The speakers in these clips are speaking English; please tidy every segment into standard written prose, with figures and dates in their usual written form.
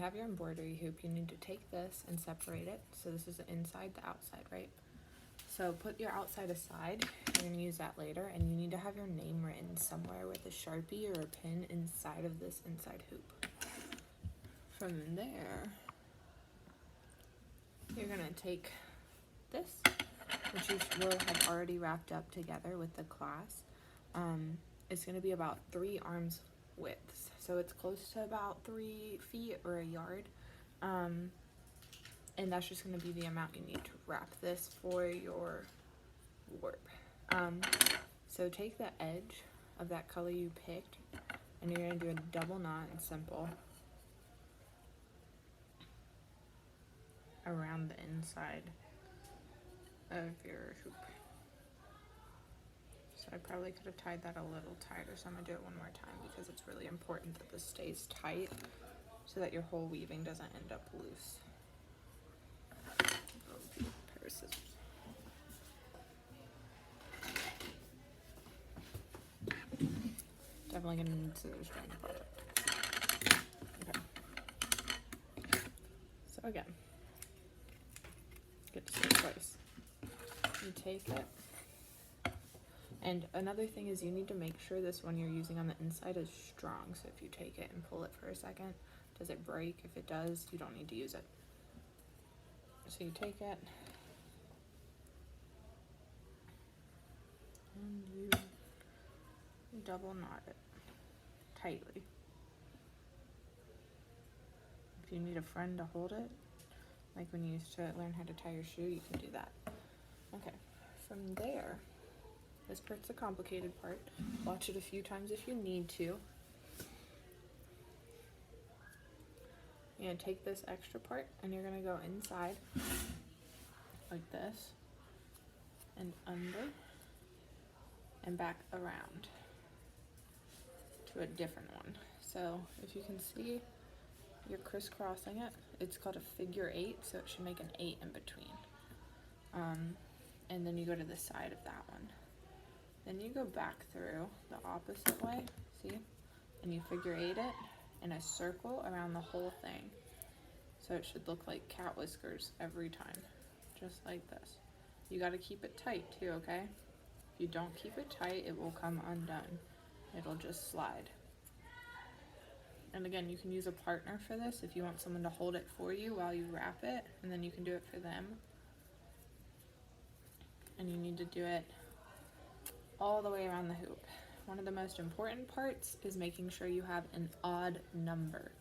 have your embroidery hoop, you need to take this and separate it. So this is the inside, the outside, right? So put your outside aside, you're gonna use that later, and you need to have your name written somewhere with a Sharpie or a pin inside of this inside hoop. From there, you're gonna take this, which you will have already wrapped up together with the clasp. It's gonna be about 3 arms widths. So it's close to about 3 feet or a yard. And that's just going to be the amount you need to wrap this for your warp. So take the edge of that color you picked, and you're going to do a double knot and simple around the inside of your hoop. So I probably could have tied that a little tighter, so I'm going to do it one more time because it's really important that this stays tight so that your whole weaving doesn't end up loose. Pair of scissors. Definitely gonna need scissors during the project. Okay. So again, get to see it twice. You take it, and another thing is you need to make sure this one you're using on the inside is strong. So if you take it and pull it for a second, does it break? If it does, you don't need to use it. So you take it and you double knot it tightly. If you need a friend to hold it, like when you used to learn how to tie your shoe, you can do that. Okay, from there, this part's the complicated part. Watch it a few times if you need to. You're gonna take this extra part and you're gonna go inside like this and under and back around to a different one. So if you can see, you're crisscrossing it. It's called a figure 8, so it should make an 8 in between. And then you go to the side of that one. Then you go back through the opposite way, see? And you figure 8 it in a circle around the whole thing. So it should look like cat whiskers every time, just like this. You gotta keep it tight too, okay? If you don't keep it tight, it will come undone. It'll just slide. And again, you can use a partner for this if you want someone to hold it for you while you wrap it, and then you can do it for them. And you need to do it all the way around the hoop. One of the most important parts is making sure you have an odd number.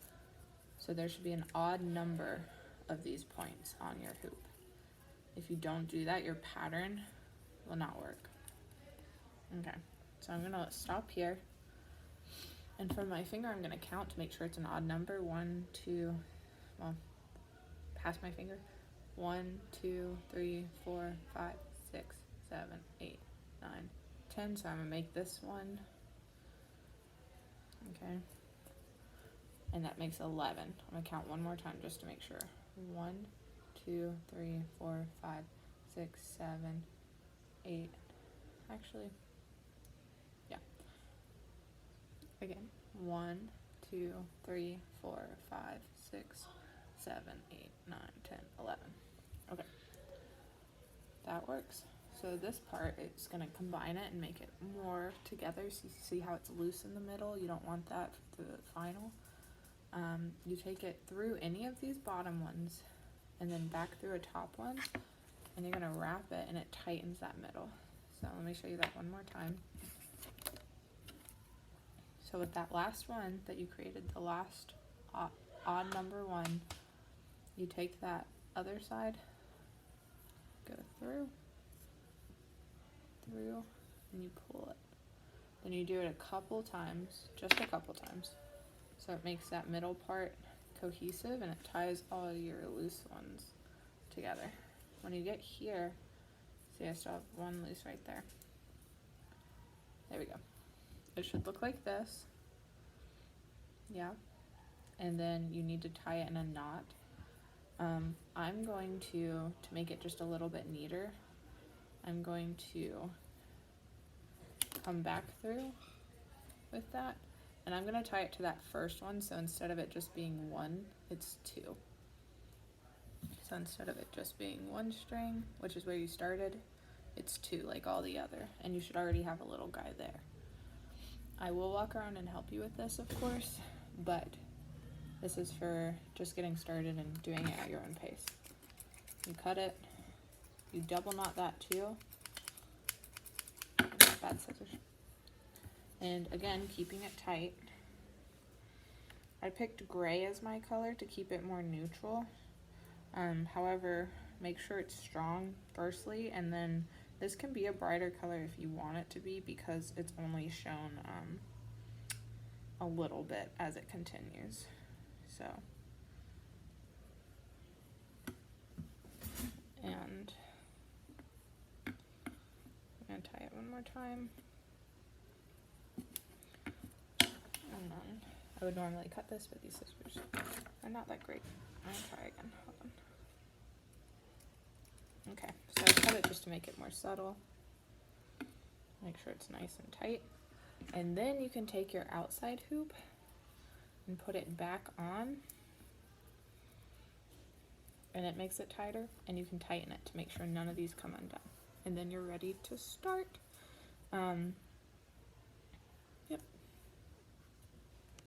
So there should be an odd number of these points on your hoop. If you don't do that, your pattern will not work. Okay, so I'm gonna stop here. And from my finger, I'm gonna count to make sure it's an odd number. 1, 2, well, past my finger. 1, 2, 3, 4, 5, 6, 7, 8, 9, 10. So I'm gonna make this one. Okay. And that makes 11. I'm gonna count one more time just to make sure. 1, 2, 3, 4, 5, 6, 7, 8. Actually, yeah. Again. 1, 2, 3, 4, 5, 6, 7, 8, 9, 10, 11. Okay. That works. So this part, it's gonna combine it and make it more together. So you see how it's loose in the middle? You don't want that for the final. You take it through any of these bottom ones and then back through a top one, and you're gonna wrap it and it tightens that middle. So let me show you that one more time. So with that last one that you created, the last odd number one, you take that other side, go through, and you pull it. Then you do it a couple times, just a couple times. So it makes that middle part cohesive and it ties all your loose ones together. When you get here, see I still have one loose right there. There we go. It should look like this. Yeah. And then you need to tie it in a knot. I'm going to make it just a little bit neater, I'm going to come back through with that And I'm going to tie it to that first one, so instead of it just being one, it's two. So instead of it just being one string, which is where you started, it's two like all the other, and you should already have a little guy there. I will walk around and help you with this, of course, but this is for just getting started and doing it at your own pace. You cut it, you double knot that too. Bad scissors. And again, keeping it tight. I picked gray as my color to keep it more neutral. However, make sure it's strong firstly, and then this can be a brighter color if you want it to be, because it's only shown a little bit as it continues. So, and I'm gonna tie it one more time. And then I would normally cut this, but these scissors are not that great. I'm gonna try again. Hold on. Okay, so I cut it just to make it more subtle. Make sure it's nice and tight. And then you can take your outside hoop and put it back on. And it makes it tighter, and you can tighten it to make sure none of these come undone. And then you're ready to start.